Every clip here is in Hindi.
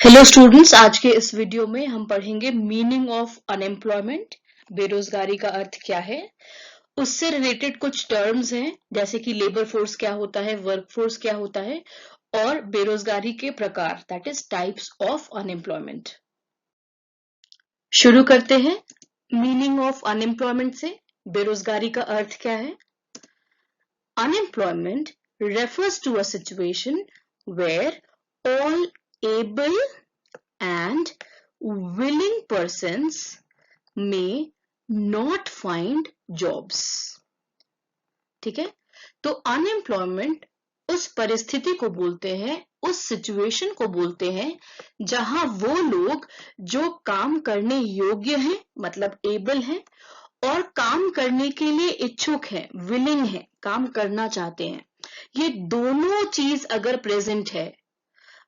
हेलो स्टूडेंट्स, आज के इस वीडियो में हम पढ़ेंगे मीनिंग ऑफ अनएम्प्लॉयमेंट। बेरोजगारी का अर्थ क्या है, उससे रिलेटेड कुछ टर्म्स हैं जैसे कि लेबर फोर्स क्या होता है, वर्क फोर्स क्या होता है और बेरोजगारी के प्रकार, that is types of unemployment. शुरू करते हैं मीनिंग ऑफ अनएम्प्लॉयमेंट से। बेरोजगारी का अर्थ क्या है? Unemployment refers to a situation where all able and willing persons may not find jobs। ठीक है, तो अनएम्प्लॉयमेंट उस परिस्थिति को बोलते हैं, उस सिचुएशन को बोलते हैं जहां वो लोग जो काम करने योग्य हैं, मतलब एबल हैं, और काम करने के लिए इच्छुक हैं, विलिंग हैं, काम करना चाहते हैं, ये दोनों चीज अगर प्रेजेंट है,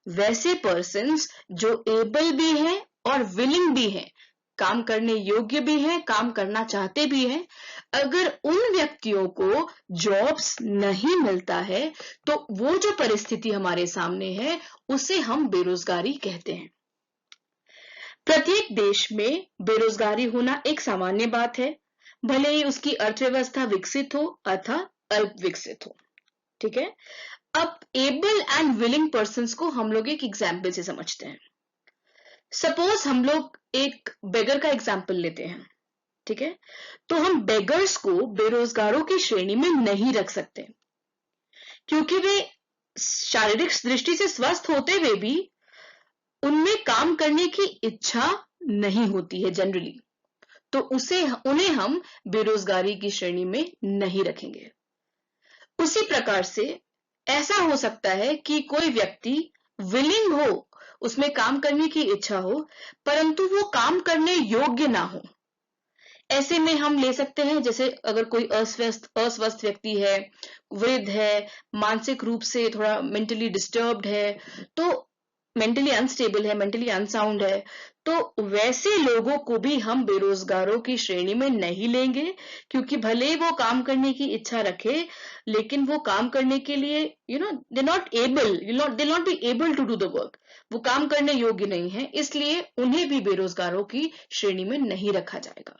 वैसे पर्सन्स जो एबल भी हैं और विलिंग भी हैं, काम करने योग्य भी हैं, काम करना चाहते भी हैं, अगर उन व्यक्तियों को जॉब्स नहीं मिलता है तो वो जो परिस्थिति हमारे सामने है उसे हम बेरोजगारी कहते हैं। प्रत्येक देश में बेरोजगारी होना एक सामान्य बात है, भले ही उसकी अर्थव्यवस्था विकसित हो अथवा अल्प विकसित हो। ठीक है, अब एबल एंड विलिंग पर्सन्स को हम लोग एक एग्जाम्पल से समझते हैं। सपोज हम लोग एक बेगर का एग्जाम्पल लेते हैं। ठीक है, तो हम बेगर्स को बेरोजगारों की श्रेणी में नहीं रख सकते, क्योंकि वे शारीरिक दृष्टि से स्वस्थ होते हुए भी उनमें काम करने की इच्छा नहीं होती है जनरली, तो उन्हें हम बेरोजगारी की श्रेणी में नहीं रखेंगे। उसी प्रकार से ऐसा हो सकता है कि कोई व्यक्ति विलिंग हो, उसमें काम करने की इच्छा हो, परंतु वो काम करने योग्य ना हो। ऐसे में हम ले सकते हैं, जैसे अगर कोई अस्वस्थ व्यक्ति है, वृद्ध है, मानसिक रूप से थोड़ा मेंटली डिस्टर्ब्ड है, तो मेंटली अनस्टेबल है, मेंटली अनसाउंड है, तो वैसे लोगों को भी हम बेरोजगारों की श्रेणी में नहीं लेंगे, क्योंकि भले वो काम करने की इच्छा रखे लेकिन वो काम करने के लिए they not able, they not be able to do the work, वो काम करने योग्य नहीं है, इसलिए उन्हें भी बेरोजगारों की श्रेणी में नहीं रखा जाएगा।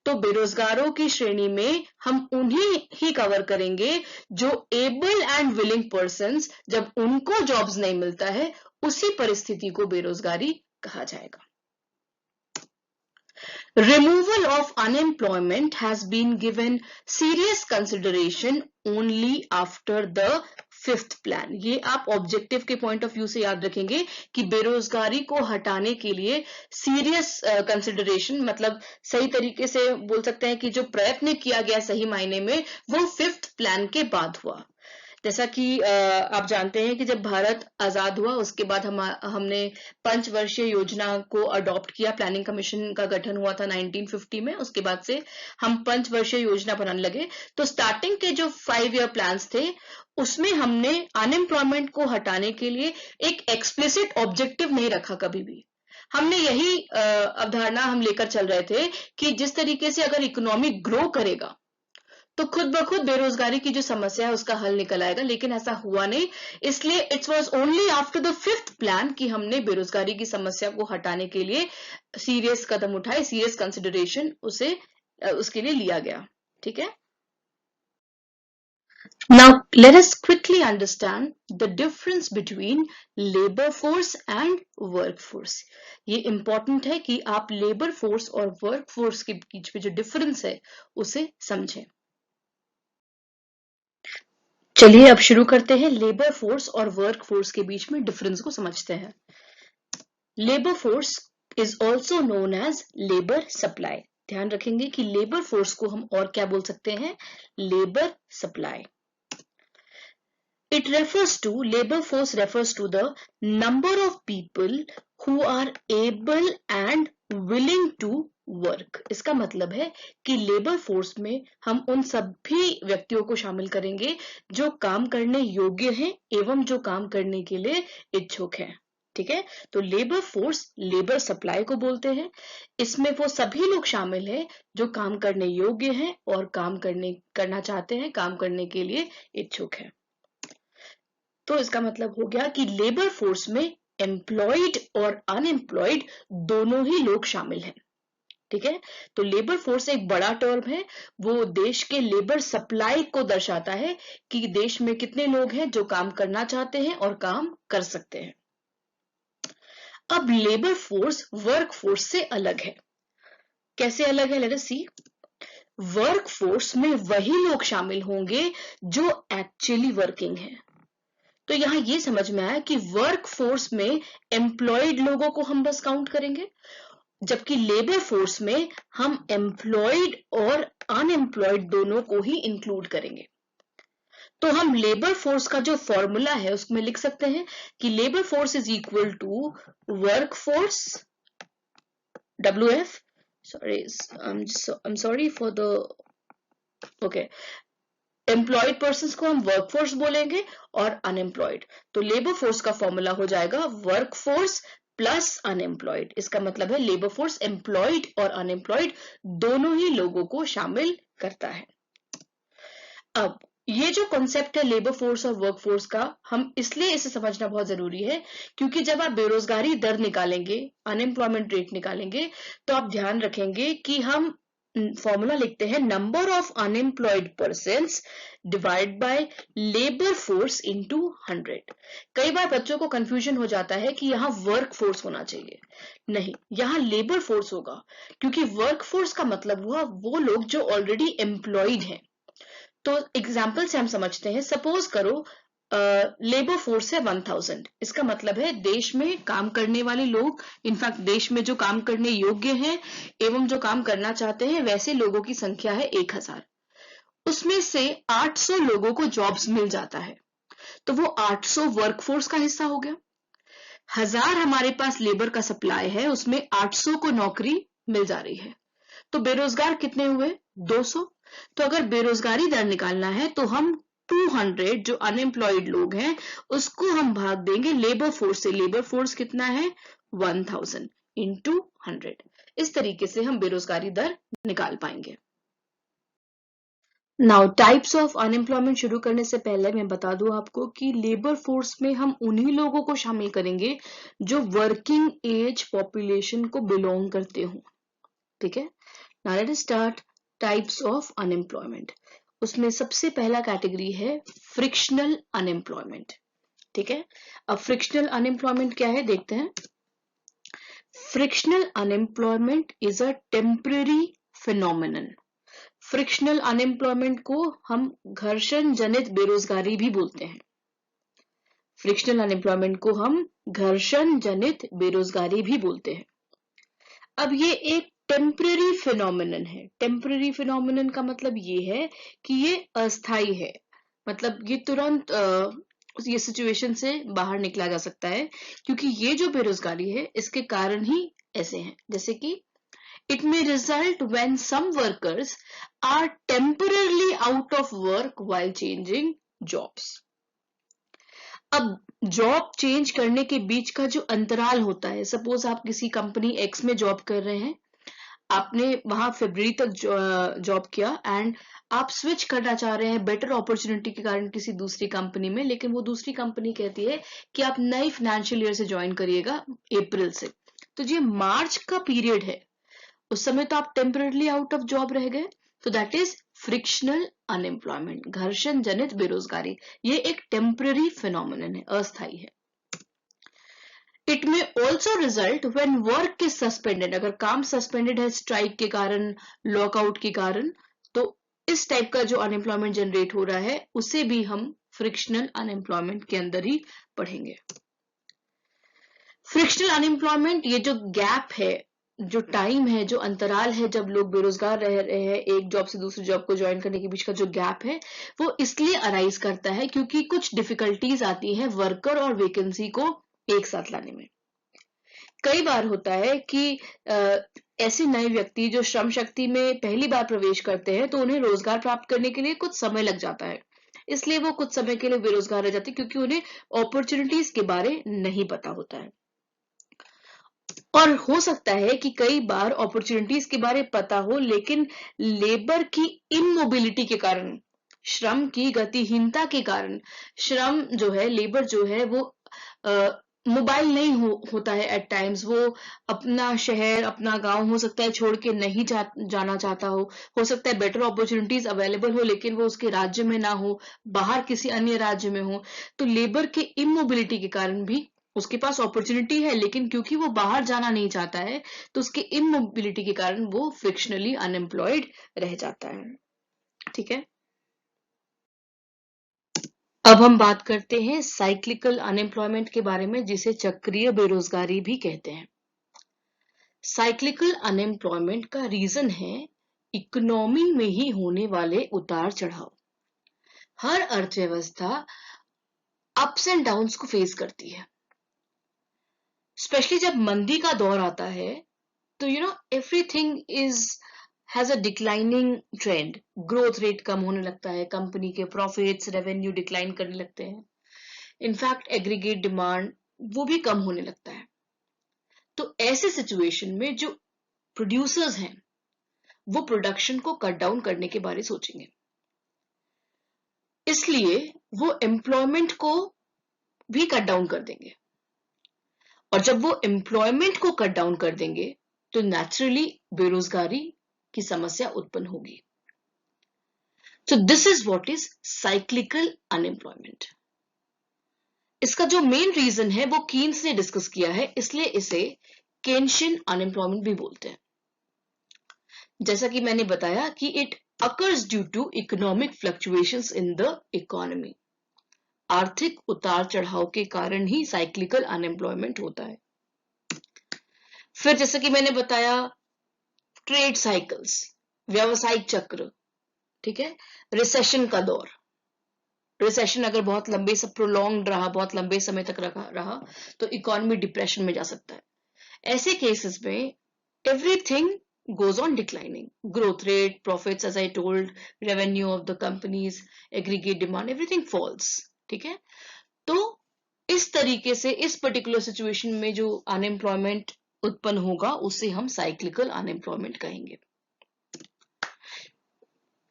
तो बेरोजगारों की श्रेणी में हम उन्हें ही कवर करेंगे जो एबल एंड विलिंग पर्सन्स, जब उनको जॉब्स नहीं मिलता है उसी परिस्थिति को बेरोजगारी कहा जाएगा। Removal of unemployment has been given serious consideration only after the fifth plan. ये आप ऑब्जेक्टिव के पॉइंट ऑफ व्यू से याद रखेंगे कि बेरोजगारी को हटाने के लिए सीरियस कंसिडरेशन, मतलब सही तरीके से बोल सकते हैं कि जो प्रयत्न किया गया सही मायने में, वो फिफ्थ प्लान के बाद हुआ। जैसा कि आप जानते हैं कि जब भारत आजाद हुआ उसके बाद हमने पंचवर्षीय योजना को अडॉप्ट किया, प्लानिंग कमीशन का गठन हुआ था 1950 में, उसके बाद से हम पंचवर्षीय योजना बनाने लगे। तो स्टार्टिंग के जो 5 ईयर प्लान्स थे उसमें हमने अनएम्प्लॉयमेंट को हटाने के लिए एक एक्सप्लिसिट ऑब्जेक्टिव नहीं रखा कभी भी। हमने यही अवधारणा हम लेकर चल रहे थे कि जिस तरीके से अगर इकोनॉमी ग्रो करेगा तो खुद ब खुद बेरोजगारी की जो समस्या है उसका हल निकल आएगा, लेकिन ऐसा हुआ नहीं। इसलिए it was only after the fifth plan कि हमने बेरोजगारी की समस्या को हटाने के लिए सीरियस कदम उठाए, सीरियस कंसिडरेशन उसके लिए लिया गया। ठीक है, now let us quickly understand the difference between labor force and workforce। ये इंपॉर्टेंट है कि आप लेबर फोर्स और वर्क फोर्स के बीच में जो डिफरेंस है उसे समझें। चलिए अब शुरू करते हैं, लेबर फोर्स और वर्क फोर्स के बीच में डिफरेंस को समझते हैं। Labour force is also known as labour supply. ध्यान रखेंगे कि लेबर फोर्स को हम और क्या बोल सकते हैं, labour supply. Labor force refers to the number of people who are able and willing to work. इसका मतलब है कि लेबर फोर्स में हम उन सभी व्यक्तियों को शामिल करेंगे जो काम करने योग्य हैं एवं जो काम करने के लिए इच्छुक हैं। ठीक है, तो लेबर फोर्स लेबर सप्लाई को बोलते हैं। इसमें वो सभी लोग शामिल हैं जो काम करने योग्य हैं और करना चाहते हैं, काम करने के लिए इच्छुक हैं। तो इसका मतलब हो गया कि लेबर फोर्स में एम्प्लॉयड और अनएम्प्लॉयड दोनों ही लोग शामिल हैं। ठीक है, तो लेबर फोर्स एक बड़ा टर्म है, वो देश के लेबर सप्लाई को दर्शाता है कि देश में कितने लोग हैं जो काम करना चाहते हैं और काम कर सकते हैं। अब लेबर फोर्स वर्क फोर्स से अलग है। कैसे अलग है? लेट अस सी। वर्क फोर्स में वही लोग शामिल होंगे जो एक्चुअली वर्किंग है। तो यहां ये समझ में आया कि वर्क फोर्स में एम्प्लॉयड लोगों को हम बस काउंट करेंगे, जबकि लेबर फोर्स में हम एम्प्लॉयड और अनएम्प्लॉयड दोनों को ही इंक्लूड करेंगे। तो हम लेबर फोर्स का जो फॉर्मूला है उसमें लिख सकते हैं कि labour force is equal to work force WF, I'm sorry for the okay, employed person को हम वर्क फोर्स बोलेंगे और अनएम्प्लॉयड, तो लेबर फोर्स का फॉर्मूला हो जाएगा वर्क फोर्स प्लस अनएम्प्लॉयड। इसका मतलब है लेबर फोर्स एम्प्लॉयड और अनएम्प्लॉयड दोनों ही लोगों को शामिल करता है। अब ये जो कॉन्सेप्ट है लेबर फोर्स और वर्क फोर्स का, हम इसलिए इसे समझना बहुत जरूरी है क्योंकि जब आप बेरोजगारी दर निकालेंगे, अनएम्प्लॉयमेंट रेट निकालेंगे, तो आप ध्यान रखेंगे कि हम फॉर्मूला लिखते हैं number of unemployed persons divide by labour force into 100। कई बार बच्चों को कंफ्यूजन हो जाता है कि यहाँ वर्क फोर्स होना चाहिए, नहीं, यहाँ लेबर फोर्स होगा, क्योंकि वर्क फोर्स का मतलब हुआ वो लोग जो ऑलरेडी एम्प्लॉयड हैं। तो एग्जाम्पल से हम समझते हैं, सपोज करो लेबर फोर्स है 1000, इसका मतलब है देश में काम करने वाले लोग, इनफैक्ट देश में जो काम करने योग्य हैं एवं जो काम करना चाहते हैं वैसे लोगों की संख्या है 1000। उसमें से 800 लोगों को जॉब्स मिल जाता है, तो वो 800 वर्कफोर्स का हिस्सा हो गया। 1000 हमारे पास लेबर का सप्लाई है, उसमें 800 को नौकरी मिल जा रही है, तो बेरोजगार कितने हुए? 200। तो अगर बेरोजगारी दर निकालना है तो हम 200 जो अनएम्प्लॉयड लोग हैं उसको हम भाग देंगे लेबर फोर्स से। लेबर फोर्स कितना है? 1000 इंटू 100। इस तरीके से हम बेरोजगारी दर निकाल पाएंगे। नाउ टाइप्स ऑफ अनएम्प्लॉयमेंट शुरू करने से पहले मैं बता दूं आपको कि लेबर फोर्स में हम उन्हीं लोगों को शामिल करेंगे जो वर्किंग एज पॉपुलेशन को बिलोंग करते हो। ठीक है, now let us start types of unemployment. उसमें सबसे पहला कैटेगरी है फ्रिक्शनल अनएम्प्लॉयमेंट। ठीक है, अब फ्रिक्शनल अनएम्प्लॉयमेंट क्या है देखते हैं। Frictional unemployment is a temporary phenomenon. Frictional unemployment को हम घर्षण जनित बेरोजगारी भी बोलते हैं। फ्रिक्शनल अनएम्प्लॉयमेंट को हम घर्षण जनित बेरोजगारी भी बोलते हैं। अब ये एक टेम्पररी फिनोमिनन है। टेम्पररी फिनोमिनन का मतलब ये है कि ये अस्थाई है, मतलब ये तुरंत ये सिचुएशन से बाहर निकला जा सकता है, क्योंकि ये जो बेरोजगारी है इसके कारण ही ऐसे हैं। जैसे कि it may result when some workers are temporarily out of work while changing jobs। अब जॉब चेंज करने के बीच का जो अंतराल होता है, सपोज आप किसी कंपनी एक्स में जॉब कर रहे हैं, आपने वहां फरवरी तक जॉब किया एंड आप स्विच करना चाह रहे हैं बेटर अपॉर्चुनिटी के कारण किसी दूसरी कंपनी में, लेकिन वो दूसरी कंपनी कहती है कि आप नई फाइनेंशियल ईयर से ज्वाइन करिएगा अप्रैल से। तो ये मार्च का पीरियड है, उस समय तो आप टेम्पररी आउट ऑफ जॉब रह गए, तो दैट इज फ्रिक्शनल अनएम्प्लॉयमेंट, घर्षण जनित बेरोजगारी। ये एक टेम्पररी फिनोमिनन है, अस्थायी है। इट में also result when work is suspended. अगर काम सस्पेंडेड है स्ट्राइक के कारण, लॉकआउट के कारण, तो इस टाइप का जो अनएम्प्लॉयमेंट जनरेट हो रहा है उसे भी हम फ्रिक्शनल अनएम्प्लॉयमेंट के अंदर ही पढ़ेंगे। फ्रिक्शनल अनएम्प्लॉयमेंट, ये जो गैप है, जो टाइम है, जो अंतराल है जब लोग बेरोजगार रह रहे हैं, एक जॉब से दूसरी जॉब को ज्वाइन करने के बीच का जो गैप है, वो इसलिए अराइज करता है क्योंकि कुछ डिफिकल्टीज आती है वर्कर और वैकेंसी को एक साथ लाने में। कई बार होता है कि ऐसे नए व्यक्ति जो श्रम शक्ति में पहली बार प्रवेश करते हैं तो उन्हें रोजगार प्राप्त करने के लिए कुछ समय लग जाता है, इसलिए वो कुछ समय के लिए बेरोजगार रह जाते हैं क्योंकि उन्हें अपॉर्चुनिटीज के बारे नहीं पता होता है। और हो सकता है कि कई बार अपॉर्चुनिटीज के बारे पता हो, लेकिन लेबर की इनमोबिलिटी के कारण, श्रम की गतिहीनता के कारण, श्रम जो है, लेबर जो है वो मोबाइल नहीं होता है एट टाइम्स, वो अपना शहर अपना गांव हो सकता है छोड़ के नहीं जाना चाहता हो सकता है बेटर अपॉर्चुनिटीज अवेलेबल हो लेकिन वो उसके राज्य में ना हो, बाहर किसी अन्य राज्य में हो। तो लेबर के इमोबिलिटी के कारण भी उसके पास अपॉर्चुनिटी है लेकिन क्योंकि वो बाहर जाना नहीं चाहता है तो उसके इमोबिलिटी के कारण वो फ्रिक्शनली अनएम्प्लॉयड रह जाता है। ठीक है, अब हम बात करते हैं साइक्लिकल अनएम्प्लॉयमेंट के बारे में, जिसे चक्रीय बेरोजगारी भी कहते हैं। साइक्लिकल अनएम्प्लॉयमेंट का रीजन है इकोनॉमी में ही होने वाले उतार चढ़ाव। हर अर्थव्यवस्था अप्स एंड डाउन्स को फेस करती है, स्पेशली जब मंदी का दौर आता है तो everything is has a declining trend, growth rate कम होने लगता है, कंपनी के प्रॉफिट्स रेवेन्यू डिक्लाइन करने लगते हैं, इनफैक्ट एग्रीगेट डिमांड वो भी कम होने लगता है। तो ऐसे सिचुएशन में जो प्रोड्यूसर्स हैं वो प्रोडक्शन को कट डाउन करने के बारे सोचेंगे, इसलिए वो एम्प्लॉयमेंट को भी कट डाउन कर देंगे। और जब वो एम्प्लॉयमेंट को कट डाउन कर देंगे तो नेचुरली बेरोजगारी की समस्या उत्पन्न होगी। So this is what is cyclical unemployment. इसका जो मेन रीजन है वो कीन्स ने डिस्कस किया है, इसलिए इसे केन्शियन अनएम्प्लॉयमेंट भी बोलते हैं। जैसा कि मैंने बताया कि it occurs due to economic fluctuations in the economy. आर्थिक उतार चढ़ाव के कारण ही साइक्लिकल अनएम्प्लॉयमेंट होता है। फिर जैसा कि मैंने बताया ट्रेड साइकिल्स, व्यावसायिक चक्र, ठीक है, रिसेशन का दौर, रिसेशन अगर बहुत लंबे से प्रोलॉन्ग रहा, बहुत लंबे समय तक रहा तो इकोनॉमी डिप्रेशन में जा सकता है। ऐसे केसेस में everything goes on declining, growth rate, profits, as I told, revenue of the companies, aggregate demand, everything falls। ठीक है, तो इस तरीके से इस पर्टिकुलर सिचुएशन में जो अनएम्प्लॉयमेंट उत्पन्न होगा उसे हम साइक्लिकल अनएम्प्लॉयमेंट कहेंगे।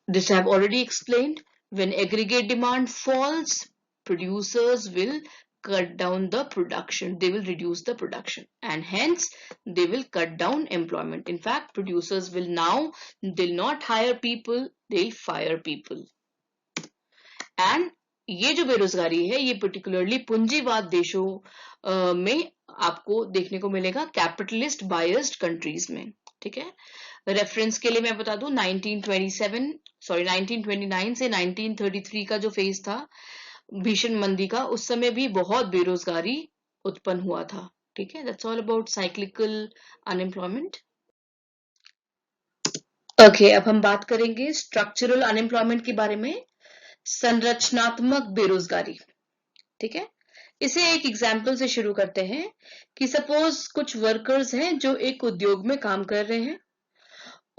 This I have already explained. When aggregate demand falls, producers will cut down the production, they will reduce the production, and hence they will cut down employment. In fact, producers will now, they'll not hire people, they'll fire people. And ये जो बेरोजगारी है ये पर्टिकुलरली पूंजीवाद देशों में आपको देखने को मिलेगा, कैपिटलिस्ट बायस्ड कंट्रीज में। ठीक है, रेफरेंस के लिए मैं बता दूं 1929 से 1933 का जो फेज था भीषण मंदी का, उस समय भी बहुत बेरोजगारी उत्पन्न हुआ था। ठीक है, that's all about cyclical unemployment. Okay, अब हम बात करेंगे स्ट्रक्चरल अनएम्प्लॉयमेंट के बारे में, संरचनात्मक बेरोजगारी। ठीक है, इसे एक एग्जाम्पल से शुरू करते हैं कि सपोज कुछ वर्कर्स हैं जो एक उद्योग में काम कर रहे हैं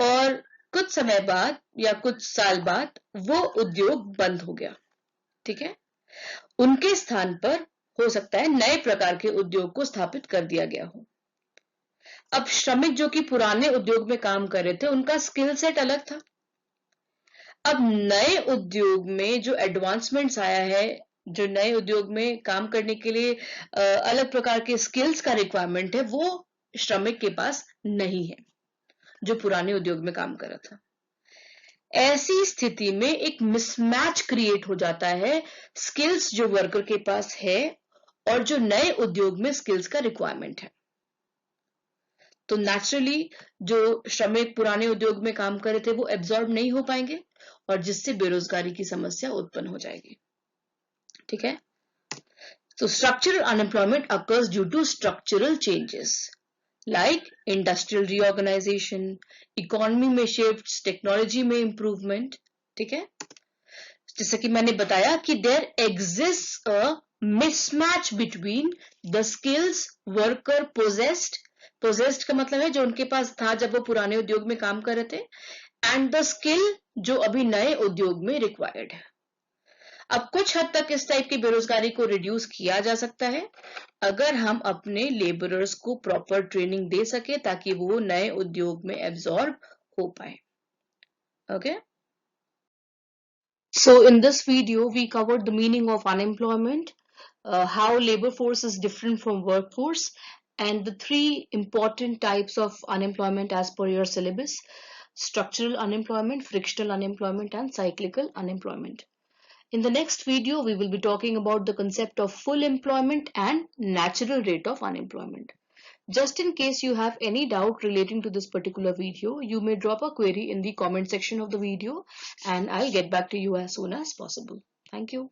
और कुछ समय बाद या कुछ साल बाद वो उद्योग बंद हो गया। ठीक है, उनके स्थान पर हो सकता है नए प्रकार के उद्योग को स्थापित कर दिया गया हो। अब श्रमिक जो कि पुराने उद्योग में काम कर रहे थे उनका स्किल सेट अलग था। अब नए उद्योग में जो एडवांसमेंट्स आया है, जो नए उद्योग में काम करने के लिए अलग प्रकार के स्किल्स का रिक्वायरमेंट है, वो श्रमिक के पास नहीं है जो पुराने उद्योग में काम कर रहा था। ऐसी स्थिति में एक मिसमैच क्रिएट हो जाता है, स्किल्स जो वर्कर के पास है और जो नए उद्योग में स्किल्स का रिक्वायरमेंट है। तो नेचुरली जो श्रमिक पुराने उद्योग में काम कर रहे थे वो एब्जॉर्ब नहीं हो पाएंगे और जिससे बेरोजगारी की समस्या उत्पन्न हो जाएगी। ठीक है, तो structural unemployment occurs due to structural changes like industrial reorganization, economy में शिफ्ट्स, टेक्नोलॉजी में इंप्रूवमेंट। ठीक है, जैसे कि मैंने बताया कि there exist a mismatch between the skills worker possessed का मतलब है जो उनके पास था जब वो पुराने उद्योग में काम कर रहे थे, एंड द स्किल जो अभी नए उद्योग में रिक्वायर्ड है। अब कुछ हद तक इस टाइप की बेरोजगारी को रिड्यूस किया जा सकता है अगर हम अपने लेबरर्स को प्रॉपर ट्रेनिंग दे सके ताकि वो नए उद्योग में एब्जॉर्ब हो पाए। Okay, so in this video we covered the meaning of unemployment, how labor force is different from workforce, and the three important types of unemployment as per your syllabus: structural unemployment, frictional unemployment, and cyclical unemployment. In the next video, we will be talking about the concept of full employment and natural rate of unemployment. Just in case you have any doubt relating to this particular video, you may drop a query in the comment section of the video and I'll get back to you as soon as possible. Thank you.